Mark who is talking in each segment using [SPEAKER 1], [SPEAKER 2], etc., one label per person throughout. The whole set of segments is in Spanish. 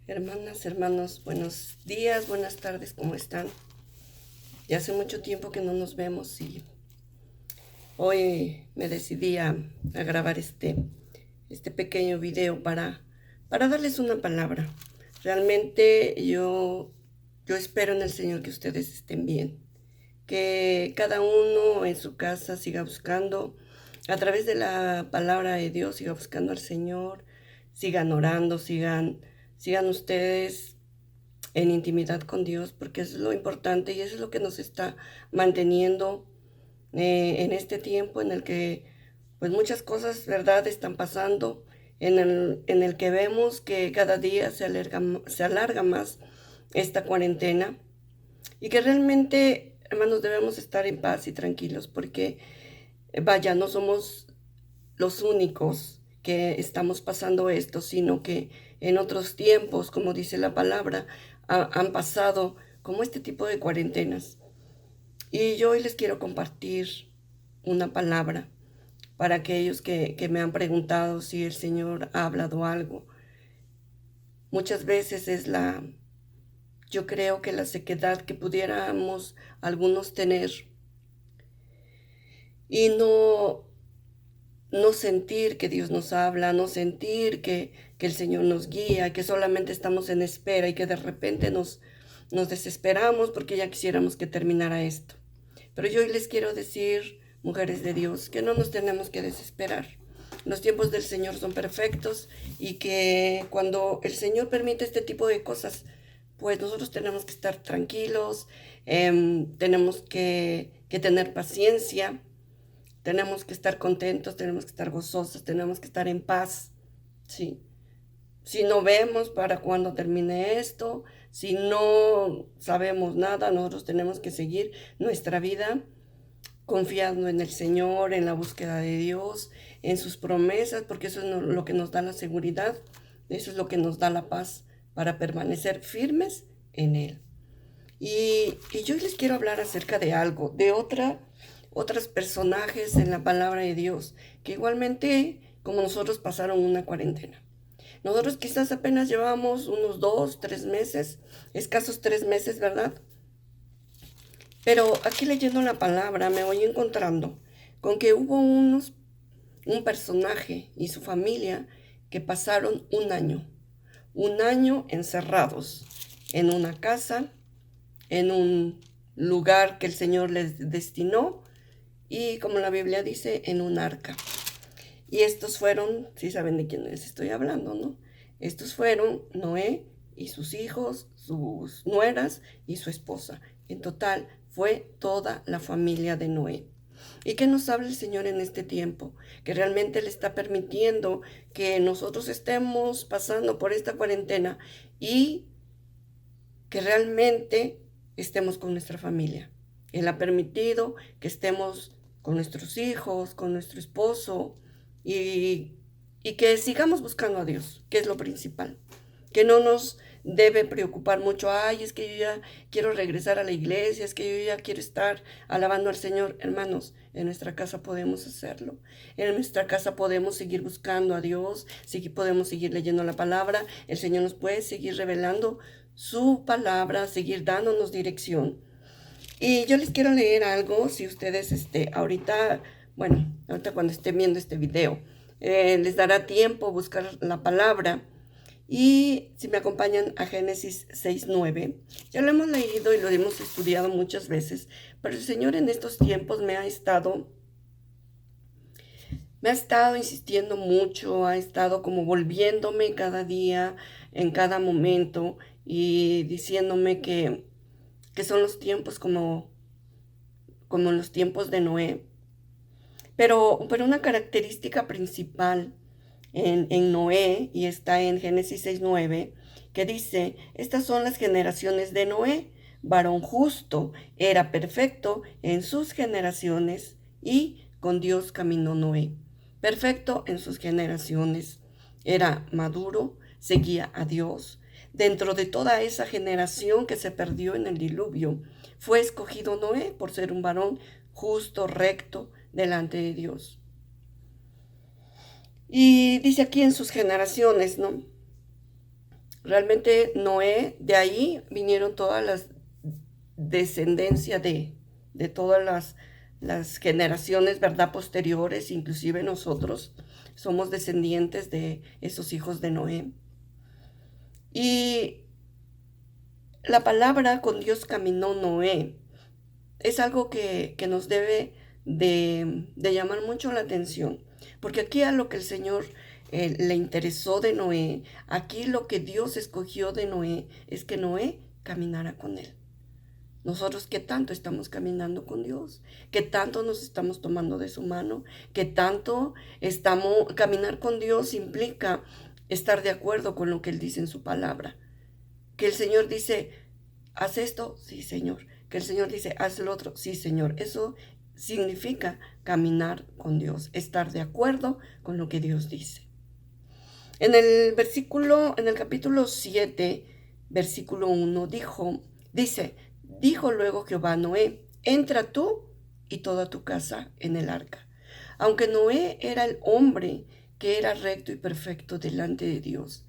[SPEAKER 1] Hermanas, hermanos, buenos días, buenas tardes, ¿cómo están? Ya hace mucho tiempo que no nos vemos y hoy me decidí a grabar este pequeño video para darles una palabra. Realmente yo espero en el Señor que ustedes estén bien, que cada uno en su casa siga buscando, a través de la palabra de Dios, siga buscando al Señor, sigan orando, sigan ustedes en intimidad con Dios, porque eso es lo importante y eso es lo que nos está manteniendo en este tiempo en el que pues muchas cosas, ¿verdad?, están pasando, en el que vemos que cada día se alarga más esta cuarentena y que realmente, hermanos, debemos estar en paz y tranquilos porque, vaya, no somos los únicos que estamos pasando esto, sino que en otros tiempos, como dice la palabra, han pasado como este tipo de cuarentenas. Y yo hoy les quiero compartir una palabra para aquellos que me han preguntado si el Señor ha hablado algo. Muchas veces yo creo que la sequedad que pudiéramos algunos tener y no sentir que Dios nos habla, no sentir que el Señor nos guía, que solamente estamos en espera y que de repente nos desesperamos porque ya quisiéramos que terminara esto. Pero yo hoy les quiero decir, mujeres de Dios, que no nos tenemos que desesperar. Los tiempos del Señor son perfectos y que cuando el Señor permite este tipo de cosas, pues nosotros tenemos que estar tranquilos, tenemos que tener paciencia. Tenemos que estar contentos, tenemos que estar gozosos, tenemos que estar en paz, ¿sí? Si no vemos para cuándo termine esto, si no sabemos nada, nosotros tenemos que seguir nuestra vida confiando en el Señor, en la búsqueda de Dios, en sus promesas, porque eso es lo que nos da la seguridad, eso es lo que nos da la paz para permanecer firmes en Él. Y yo les quiero hablar acerca de algo, de otros personajes en la palabra de Dios, que igualmente como nosotros pasaron una cuarentena. Nosotros quizás apenas llevamos unos 2, 3 meses, escasos 3 meses, ¿verdad? Pero aquí leyendo la palabra me voy encontrando con que hubo un personaje y su familia que pasaron un año encerrados en una casa, en un lugar que el Señor les destinó y, como la Biblia dice, en un arca. Y estos fueron, si saben de quién les estoy hablando, ¿no? Estos fueron Noé y sus hijos, sus nueras y su esposa. En total fue toda la familia de Noé. ¿Y qué nos habla el Señor en este tiempo? Que realmente le está permitiendo que nosotros estemos pasando por esta cuarentena y que realmente estemos con nuestra familia. Él ha permitido que estemos con nuestros hijos, con nuestro esposo y que sigamos buscando a Dios, que es lo principal. Que no nos debe preocupar mucho, ay, es que yo ya quiero regresar a la iglesia, es que yo ya quiero estar alabando al Señor. Hermanos, en nuestra casa podemos hacerlo. En nuestra casa podemos seguir buscando a Dios, podemos seguir leyendo la palabra. El Señor nos puede seguir revelando su palabra, seguir dándonos dirección. Y yo les quiero leer algo, si ustedes ahorita cuando estén viendo este video, les dará tiempo buscar la palabra. Y si me acompañan a Génesis 6:9, ya lo hemos leído y lo hemos estudiado muchas veces, pero el Señor en estos tiempos me ha estado insistiendo mucho, ha estado como volviéndome cada día, en cada momento, y diciéndome que son los tiempos como los tiempos de Noé. Pero una característica principal en Noé, y está en Génesis 6:9, que dice, estas son las generaciones de Noé, varón justo, era perfecto en sus generaciones, y con Dios caminó Noé. Perfecto en sus generaciones, era maduro, seguía a Dios. Dentro de toda esa generación que se perdió en el diluvio, fue escogido Noé por ser un varón justo, recto, delante de Dios. Y dice aquí en sus generaciones, ¿no? Realmente Noé, de ahí vinieron todas las descendencias de todas las generaciones, ¿verdad? Posteriores, inclusive nosotros somos descendientes de esos hijos de Noé. Y la palabra con Dios caminó Noé es algo que nos debe de llamar mucho la atención, porque aquí a lo que el Señor le interesó de Noé, aquí lo que Dios escogió de Noé es que Noé caminara con él. Nosotros qué tanto estamos caminando con Dios, qué tanto nos estamos tomando de su mano, qué tanto estamos, caminar con Dios implica estar de acuerdo con lo que Él dice en su palabra. Que el Señor dice, haz esto, sí Señor. Que el Señor dice, haz lo otro, sí Señor. Eso significa caminar con Dios, estar de acuerdo con lo que Dios dice. En el capítulo 7, versículo 1, dijo luego Jehová a Noé, entra tú y toda tu casa en el arca. Aunque Noé era el hombre que era recto y perfecto delante de Dios,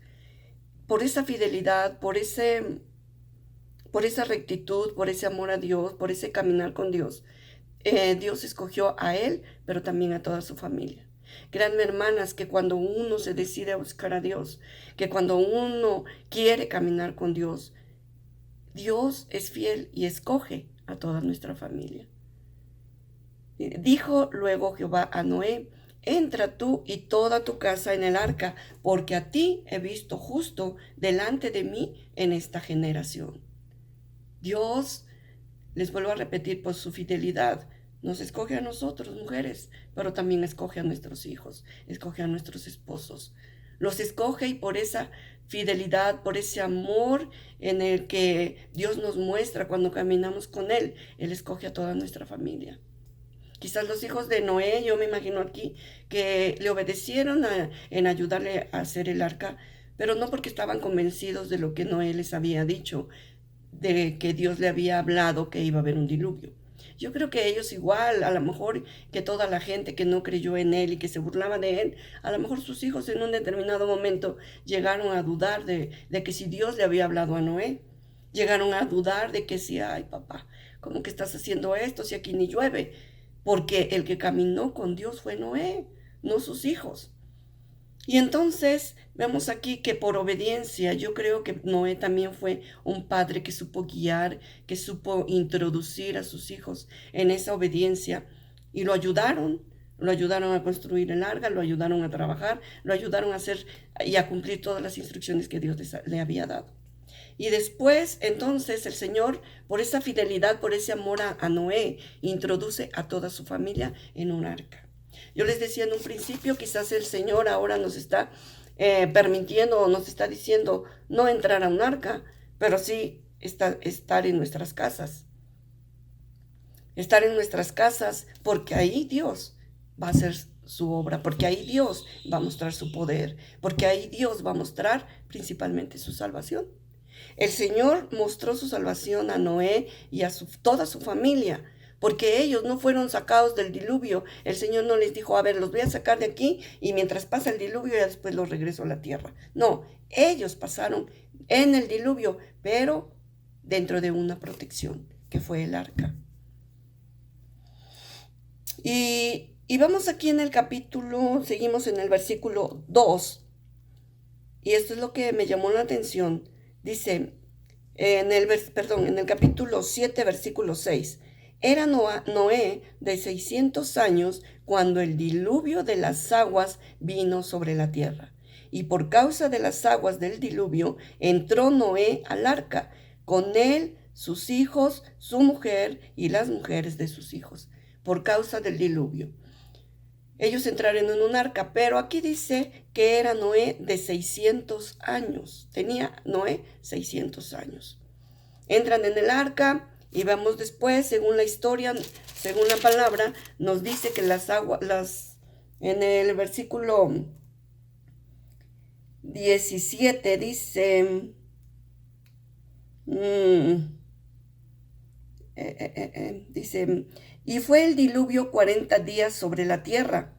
[SPEAKER 1] por esa fidelidad, por esa rectitud, por ese amor a Dios, por ese caminar con Dios, Dios escogió a él, pero también a toda su familia. Créanme, hermanas, que cuando uno se decide a buscar a Dios, que cuando uno quiere caminar con Dios, Dios es fiel y escoge a toda nuestra familia. Dijo luego Jehová a Noé, entra tú y toda tu casa en el arca, porque a ti he visto justo delante de mí en esta generación. Dios, les vuelvo a repetir, por su fidelidad, nos escoge a nosotros, mujeres, pero también escoge a nuestros hijos, escoge a nuestros esposos. Los escoge y por esa fidelidad, por ese amor en el que Dios nos muestra cuando caminamos con Él, Él escoge a toda nuestra familia. Quizás los hijos de Noé, yo me imagino aquí, que le obedecieron en ayudarle a hacer el arca, pero no porque estaban convencidos de lo que Noé les había dicho, de que Dios le había hablado que iba a haber un diluvio. Yo creo que ellos igual, a lo mejor que toda la gente que no creyó en él y que se burlaba de él, a lo mejor sus hijos en un determinado momento llegaron a dudar de que si Dios le había hablado a Noé. Llegaron a dudar de que si, ay papá, ¿cómo que estás haciendo esto si aquí ni llueve? Porque el que caminó con Dios fue Noé, no sus hijos. Y entonces vemos aquí que por obediencia, yo creo que Noé también fue un padre que supo guiar, que supo introducir a sus hijos en esa obediencia y lo ayudaron a construir el arca, lo ayudaron a trabajar, lo ayudaron a hacer y a cumplir todas las instrucciones que Dios le había dado. Y después, entonces, el Señor, por esa fidelidad, por ese amor a Noé, introduce a toda su familia en un arca. Yo les decía en un principio, quizás el Señor ahora nos está permitiendo o nos está diciendo no entrar a un arca, pero sí estar en nuestras casas. Estar en nuestras casas porque ahí Dios va a hacer su obra, porque ahí Dios va a mostrar su poder, porque ahí Dios va a mostrar principalmente su salvación. El Señor mostró su salvación a Noé y a toda su familia, porque ellos no fueron sacados del diluvio. El Señor no les dijo, a ver, los voy a sacar de aquí y mientras pasa el diluvio ya después los regreso a la tierra. No, ellos pasaron en el diluvio, pero dentro de una protección, que fue el arca. Y vamos aquí en el capítulo, seguimos en el versículo 2, y esto es lo que me llamó la atención. Dice, en el capítulo 7, versículo 6, era Noé de 600 años cuando el diluvio de las aguas vino sobre la tierra. Y por causa de las aguas del diluvio entró Noé al arca, con él sus hijos, su mujer y las mujeres de sus hijos, por causa del diluvio. Ellos entraron en un arca, pero aquí dice que era Noé de 600 años. Tenía Noé 600 años. Entran en el arca y vemos después, según la historia, según la palabra, nos dice que en el versículo 17 dice, dice, y fue el diluvio 40 días sobre la tierra.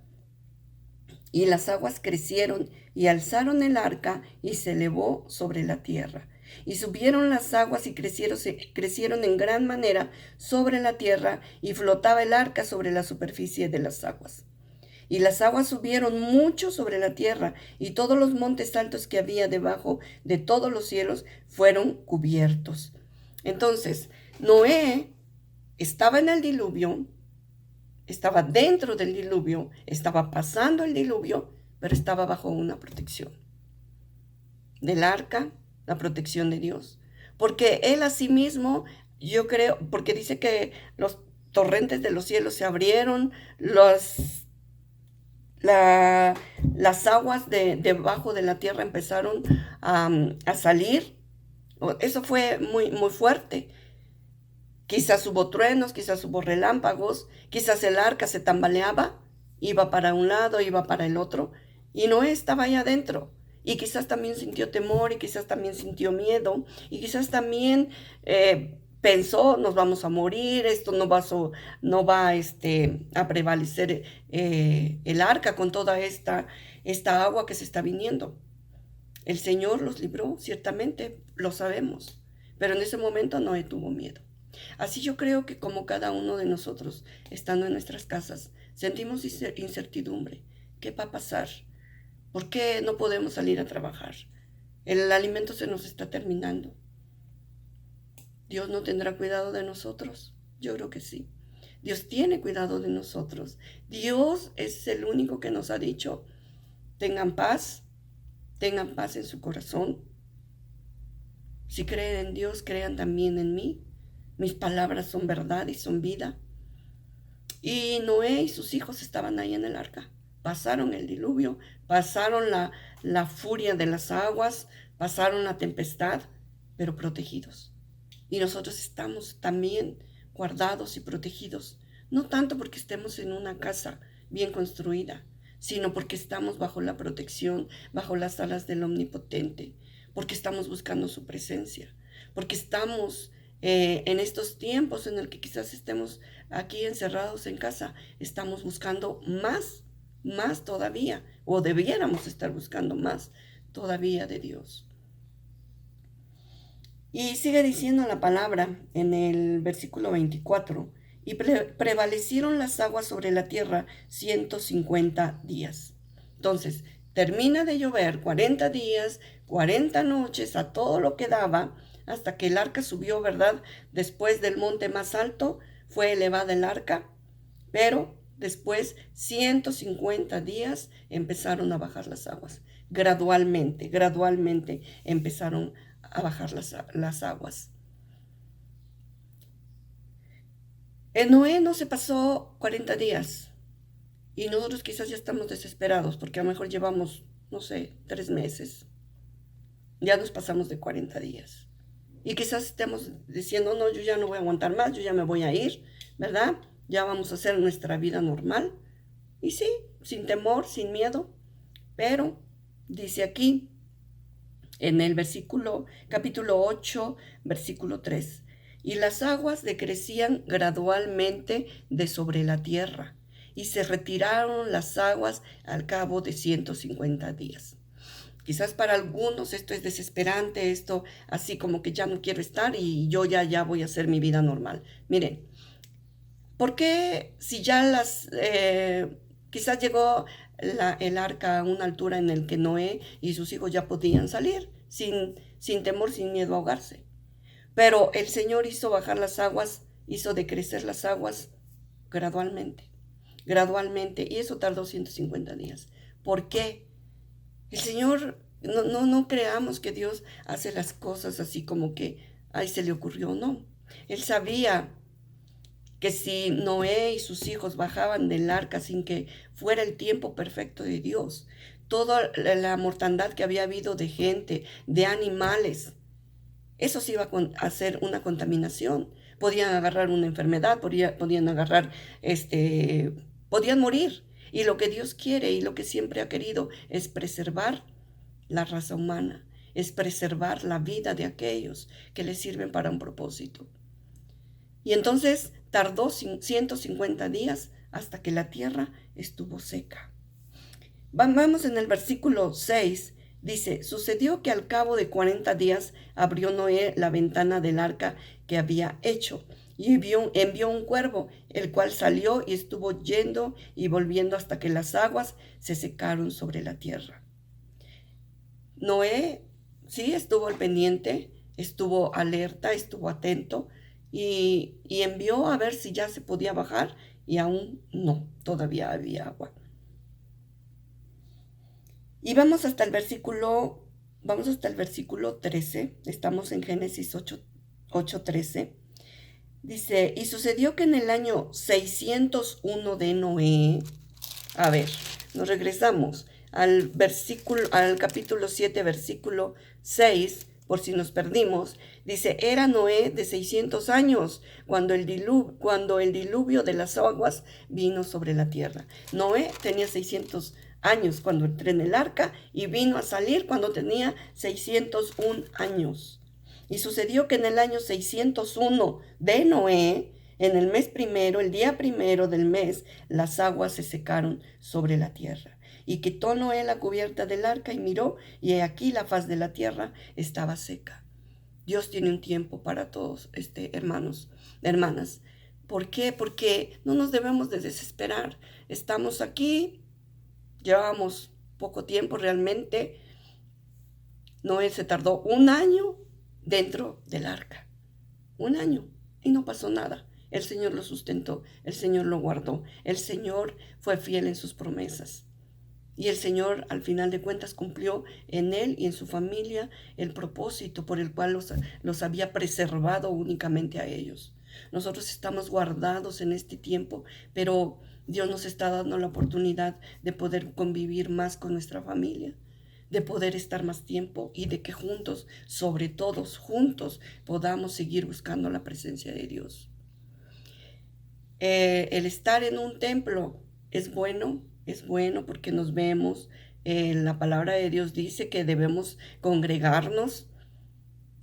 [SPEAKER 1] Y las aguas crecieron y alzaron el arca y se elevó sobre la tierra. Y subieron las aguas y crecieron en gran manera sobre la tierra, y flotaba el arca sobre la superficie de las aguas. Y las aguas subieron mucho sobre la tierra, y todos los montes altos que había debajo de todos los cielos fueron cubiertos. Entonces, Noé estaba en el diluvio, estaba dentro del diluvio, estaba pasando el diluvio, pero estaba bajo una protección del arca, la protección de Dios. Porque él asimismo, yo creo, porque dice que los torrentes de los cielos se abrieron, las aguas debajo de la tierra empezaron a salir. Eso fue muy, muy fuerte. Quizás hubo truenos, quizás hubo relámpagos, quizás el arca se tambaleaba, iba para un lado, iba para el otro, y Noé estaba ahí adentro. Y quizás también sintió temor, y quizás también sintió miedo, y quizás también pensó, nos vamos a morir, esto no va a prevalecer el arca con toda esta agua que se está viniendo. El Señor los libró, ciertamente, lo sabemos, pero en ese momento Noé tuvo miedo. Así yo creo que como cada uno de nosotros, estando en nuestras casas, sentimos incertidumbre. ¿Qué va a pasar? ¿Por qué no podemos salir a trabajar? El alimento se nos está terminando. ¿Dios no tendrá cuidado de nosotros? Yo creo que sí. Dios tiene cuidado de nosotros. Dios es el único que nos ha dicho, tengan paz en su corazón. Si creen en Dios, crean también en mí. Mis palabras son verdad y son vida. Y Noé y sus hijos estaban ahí en el arca. Pasaron el diluvio, pasaron la furia de las aguas, pasaron la tempestad, pero protegidos. Y nosotros estamos también guardados y protegidos, no tanto porque estemos en una casa bien construida, sino porque estamos bajo la protección, bajo las alas del Omnipotente, porque estamos buscando su presencia, porque estamos en estos tiempos en el que quizás estemos aquí encerrados en casa, estamos buscando más todavía, o debiéramos estar buscando más todavía de Dios. Y sigue diciendo la palabra en el versículo 24, y prevalecieron las aguas sobre la tierra 150 días. Entonces, termina de llover 40 días, 40 noches, a todo lo que daba, hasta que el arca subió, ¿verdad? Después del monte más alto fue elevada el arca, pero después 150 días empezaron a bajar las aguas. Gradualmente empezaron a bajar las aguas. En Noé no se pasó 40 días y nosotros quizás ya estamos desesperados porque a lo mejor llevamos, no sé, 3 meses. Ya nos pasamos de 40 días. Y quizás estemos diciendo, no, yo ya no voy a aguantar más, yo ya me voy a ir, ¿verdad? Ya vamos a hacer nuestra vida normal. Y sí, sin temor, sin miedo. Pero dice aquí, en el capítulo 8, versículo 3, y las aguas decrecían gradualmente de sobre la tierra, y se retiraron las aguas al cabo de 150 días. Quizás para algunos esto es desesperante, esto así como que ya no quiero estar y yo ya voy a hacer mi vida normal. Miren, ¿por qué si ya quizás llegó el arca a una altura en la que Noé y sus hijos ya podían salir sin temor, sin miedo a ahogarse? Pero el Señor hizo bajar las aguas, hizo decrecer las aguas gradualmente, y eso tardó 150 días. ¿Por qué? El Señor, no creamos que Dios hace las cosas así como que, ay, se le ocurrió, no. Él sabía que si Noé y sus hijos bajaban del arca sin que fuera el tiempo perfecto de Dios, toda la mortandad que había habido de gente, de animales, eso sí iba a hacer una contaminación. Podían agarrar una enfermedad, podían agarrar, podían morir. Y lo que Dios quiere y lo que siempre ha querido es preservar la raza humana, es preservar la vida de aquellos que le sirven para un propósito. Y entonces tardó 150 días hasta que la tierra estuvo seca. Vamos en el versículo 6. Dice, sucedió que al cabo de 40 días abrió Noé la ventana del arca que había hecho y envió un cuervo, el cual salió y estuvo yendo y volviendo hasta que las aguas se secaron sobre la tierra. Noé sí estuvo al pendiente, estuvo alerta, estuvo atento y envió a ver si ya se podía bajar y aún no, todavía había agua. Y vamos hasta el versículo 13, estamos en Génesis 8:13. Dice, y sucedió que en el año 601 de Noé, a ver, nos regresamos al capítulo 7, versículo 6, por si nos perdimos. Dice, era Noé de 600 años cuando el diluvio de las aguas vino sobre la tierra. Noé tenía 600 años cuando entró en el arca y vino a salir cuando tenía 601 años. Y sucedió que en el año 601 de Noé, en el mes primero, el día primero del mes, las aguas se secaron sobre la tierra. Y quitó Noé la cubierta del arca y miró, y he aquí la faz de la tierra estaba seca. Dios tiene un tiempo para todos, hermanos, hermanas. ¿Por qué? Porque no nos debemos de desesperar. Estamos aquí, llevamos poco tiempo realmente. Noé se tardó un año dentro del arca. Un año y no pasó nada. El Señor lo sustentó, el Señor lo guardó, el Señor fue fiel en sus promesas. Y el Señor, al final de cuentas, cumplió en él y en su familia el propósito por el cual los había preservado únicamente a ellos. Nosotros estamos guardados en este tiempo, pero Dios nos está dando la oportunidad de poder convivir más con nuestra familia, de poder estar más tiempo y de que juntos, sobre todos juntos, podamos seguir buscando la presencia de Dios. El estar en un templo es bueno porque nos vemos. La palabra de Dios dice que debemos congregarnos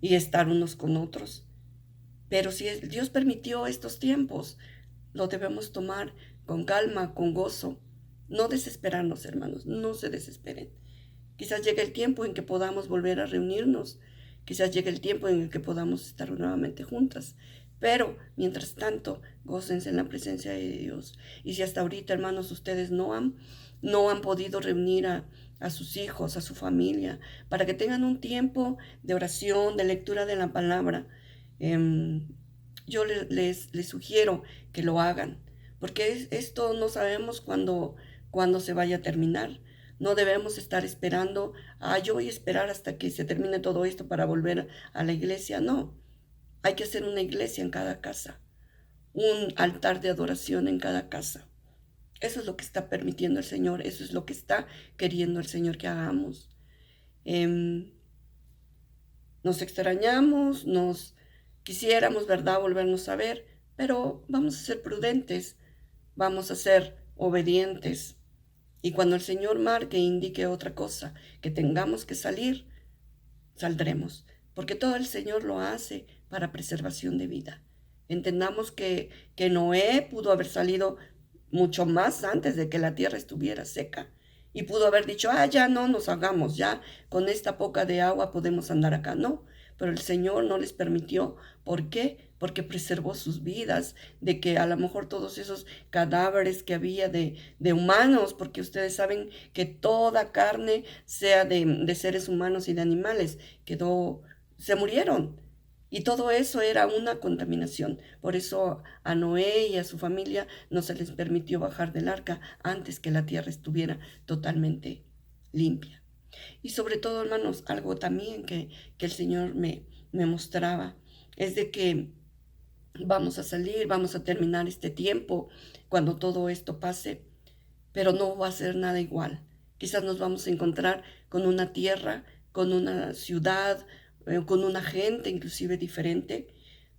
[SPEAKER 1] y estar unos con otros. Pero si Dios permitió estos tiempos, lo debemos tomar con calma, con gozo. No desesperarnos, hermanos, no se desesperen. Quizás llegue el tiempo en que podamos volver a reunirnos. Quizás llegue el tiempo en el que podamos estar nuevamente juntas. Pero, mientras tanto, gócense en la presencia de Dios. Y si hasta ahorita, hermanos, ustedes no han podido reunir a sus hijos, a su familia, para que tengan un tiempo de oración, de lectura de la palabra, yo les sugiero que lo hagan. Porque esto no sabemos cuándo se vaya a terminar. No debemos estar esperando, yo voy a esperar hasta que se termine todo esto para volver a la iglesia. No, hay que hacer una iglesia en cada casa, un altar de adoración en cada casa. Eso es lo que está permitiendo el Señor, eso es lo que está queriendo el Señor que hagamos. Nos extrañamos, nos quisiéramos, ¿verdad?, volvernos a ver, pero vamos a ser prudentes, vamos a ser obedientes. Y cuando el Señor marque e indique otra cosa, que tengamos que salir, saldremos, porque todo el Señor lo hace para preservación de vida. Entendamos que Noé pudo haber salido mucho más antes de que la tierra estuviera seca y pudo haber dicho, ya no nos hagamos, ya con esta poca de agua podemos andar acá. No, pero el Señor no les permitió. ¿Por qué? Porque preservó sus vidas, de que a lo mejor todos esos cadáveres que había de humanos, porque ustedes saben que toda carne, sea de seres humanos y de animales, se murieron. Y todo eso era una contaminación. Por eso a Noé y a su familia no se les permitió bajar del arca antes que la tierra estuviera totalmente limpia. Y sobre todo, hermanos, algo también que el Señor me mostraba, es de que vamos a salir, vamos a terminar este tiempo cuando todo esto pase, pero no va a ser nada igual. Quizás nos vamos a encontrar con una tierra, con una ciudad, con una gente inclusive diferente,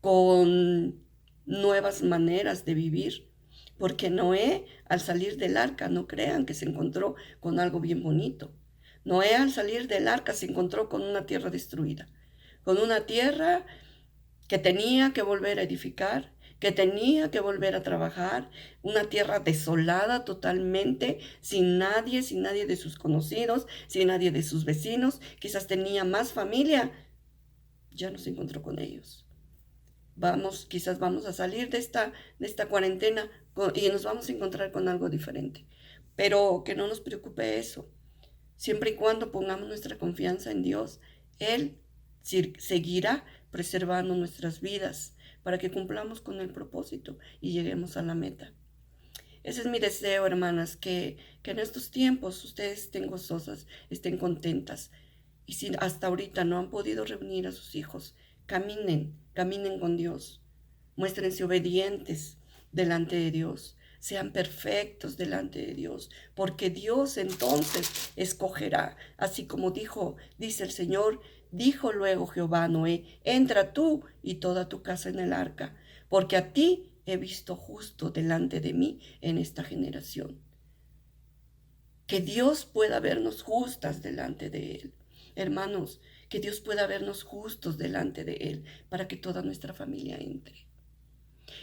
[SPEAKER 1] con nuevas maneras de vivir. Porque Noé, al salir del arca, no crean que se encontró con algo bien bonito. Noé, al salir del arca, se encontró con una tierra destruida, con una tierra que tenía que volver a edificar, que tenía que volver a trabajar, una tierra desolada totalmente, sin nadie de sus conocidos, sin nadie de sus vecinos, quizás tenía más familia, ya no se encontró con ellos. Quizás vamos a salir de esta cuarentena y nos vamos a encontrar con algo diferente. Pero que no nos preocupe eso. Siempre y cuando pongamos nuestra confianza en Dios, Él seguirá preservando nuestras vidas para que cumplamos con el propósito y lleguemos a la meta. Ese es mi deseo, hermanas, que en estos tiempos ustedes estén gozosas, estén contentas. Y si hasta ahorita no han podido reunir a sus hijos, caminen con Dios. Muéstrense obedientes delante de Dios. Sean perfectos delante de Dios, porque Dios entonces escogerá, así como dice el Señor, dijo luego Jehová a Noé, entra tú y toda tu casa en el arca, porque a ti he visto justo delante de mí en esta generación. Que Dios pueda vernos justas delante de Él. Hermanos, que Dios pueda vernos justos delante de Él para que toda nuestra familia entre.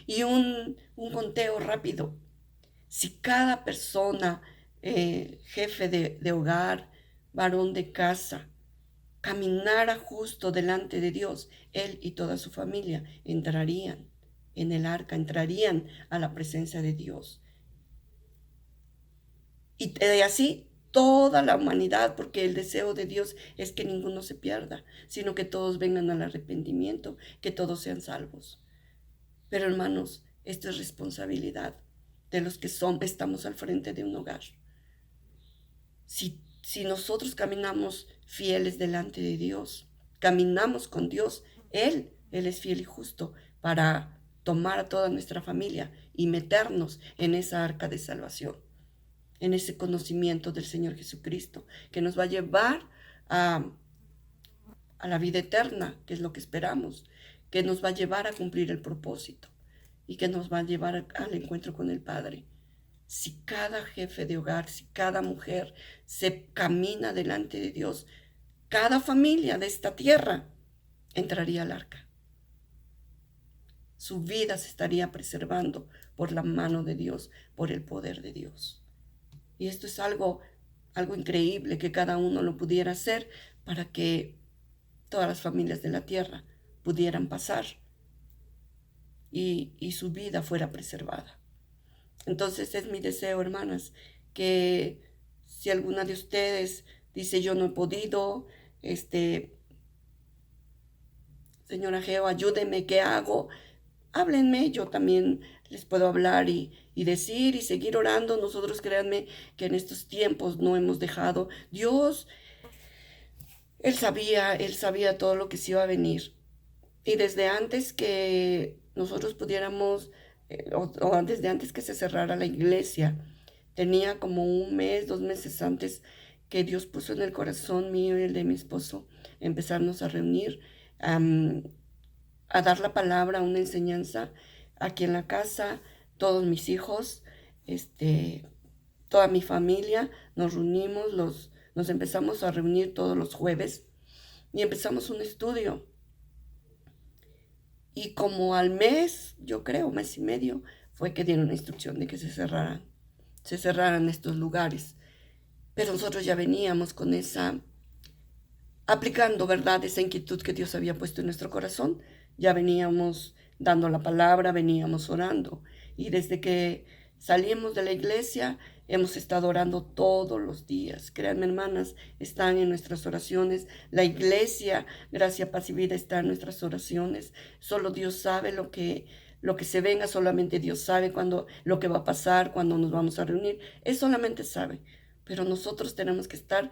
[SPEAKER 1] Y un conteo rápido. Si cada persona, jefe de hogar, varón de casa, caminara justo delante de Dios, él y toda su familia entrarían en el arca, entrarían a la presencia de Dios. Y así toda la humanidad, porque el deseo de Dios es que ninguno se pierda, sino que todos vengan al arrepentimiento, que todos sean salvos. Pero hermanos, esto es responsabilidad de los que estamos al frente de un hogar. Si nosotros caminamos fieles delante de Dios, caminamos con Dios, Él es fiel y justo para tomar a toda nuestra familia y meternos en esa arca de salvación, en ese conocimiento del Señor Jesucristo, que nos va a llevar a la vida eterna, que es lo que esperamos, que nos va a llevar a cumplir el propósito y que nos va a llevar al encuentro con el Padre. Si cada jefe de hogar, si cada mujer se camina delante de Dios, cada familia de esta tierra entraría al arca. Su vida se estaría preservando por la mano de Dios, por el poder de Dios. Y esto es algo increíble que cada uno lo pudiera hacer para que todas las familias de la tierra pudieran pasar y su vida fuera preservada. Entonces es mi deseo, hermanas, que si alguna de ustedes dice yo no he podido, señora Geo, ayúdeme, ¿qué hago? Háblenme, yo también les puedo hablar y decir y seguir orando. Nosotros créanme que en estos tiempos no hemos dejado. Dios, Él sabía todo lo que se iba a venir. Y desde antes que nosotros pudiéramos, o desde antes que se cerrara la iglesia, tenía como un mes, 2 meses antes que Dios puso en el corazón mío y el de mi esposo empezarnos a reunir, a dar la palabra, una enseñanza aquí en la casa, todos mis hijos, toda mi familia, nos reunimos, nos empezamos a reunir todos los jueves y empezamos un estudio. Y como al mes, yo creo, mes y medio, fue que dieron la instrucción de que se cerraran estos lugares. Pero nosotros ya veníamos con aplicando, ¿verdad?, esa inquietud que Dios había puesto en nuestro corazón. Ya veníamos dando la palabra, veníamos orando. Y desde que salimos de la iglesia, hemos estado orando todos los días. Créanme, hermanas, están en nuestras oraciones. La iglesia, Gracia, Paz y Vida, está en nuestras oraciones. Solo Dios sabe lo que se venga, solamente Dios sabe lo que va a pasar, cuando nos vamos a reunir. Él solamente sabe. Pero nosotros tenemos que estar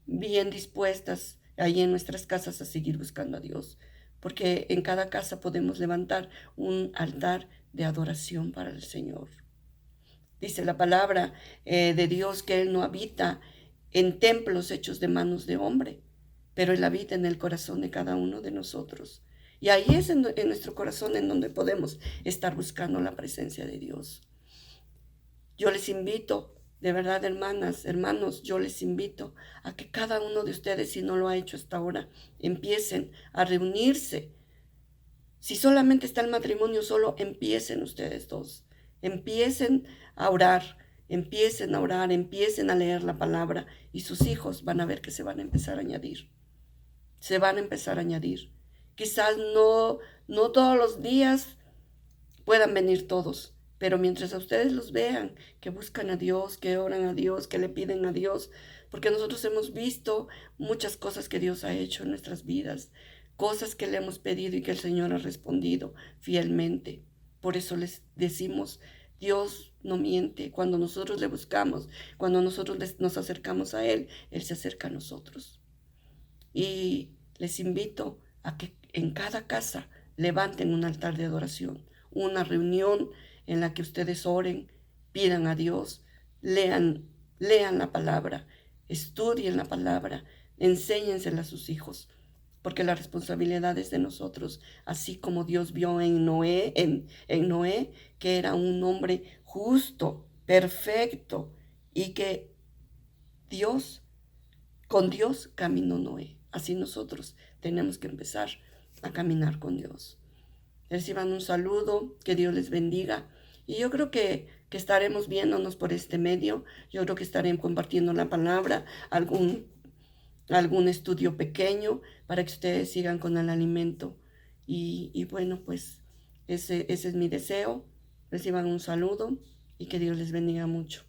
[SPEAKER 1] bien dispuestas ahí en nuestras casas a seguir buscando a Dios. Porque en cada casa podemos levantar un altar de adoración para el Señor. Dice la palabra de Dios que Él no habita en templos hechos de manos de hombre, pero Él habita en el corazón de cada uno de nosotros. Y ahí es en nuestro corazón en donde podemos estar buscando la presencia de Dios. Yo les invito, de verdad, hermanas, hermanos, yo les invito a que cada uno de ustedes, si no lo ha hecho hasta ahora, empiecen a reunirse Si solamente está el matrimonio solo, empiecen ustedes dos. Empiecen a orar, empiecen a orar, empiecen a leer la palabra y sus hijos van a ver que se van a empezar a añadir. Se van a empezar a añadir. Quizás no todos los días puedan venir todos, pero mientras a ustedes los vean, que buscan a Dios, que oran a Dios, que le piden a Dios, porque nosotros hemos visto muchas cosas que Dios ha hecho en nuestras vidas, cosas que le hemos pedido y que el Señor ha respondido fielmente. Por eso les decimos, Dios no miente. Cuando nosotros le buscamos, cuando nosotros nos acercamos a Él, Él se acerca a nosotros. Y les invito a que en cada casa levanten un altar de adoración, una reunión en la que ustedes oren, pidan a Dios, lean la palabra, estudien la palabra, enséñensela a sus hijos, porque la responsabilidad es de nosotros, así como Dios vio en Noé, que era un hombre justo, perfecto, y que con Dios caminó Noé. Así nosotros tenemos que empezar a caminar con Dios. Reciban un saludo, que Dios les bendiga. Y yo creo que estaremos viéndonos por este medio. Yo creo que estaré compartiendo la palabra, algún estudio pequeño para que ustedes sigan con el alimento. Y bueno, pues ese es mi deseo. Reciban un saludo y que Dios les bendiga mucho.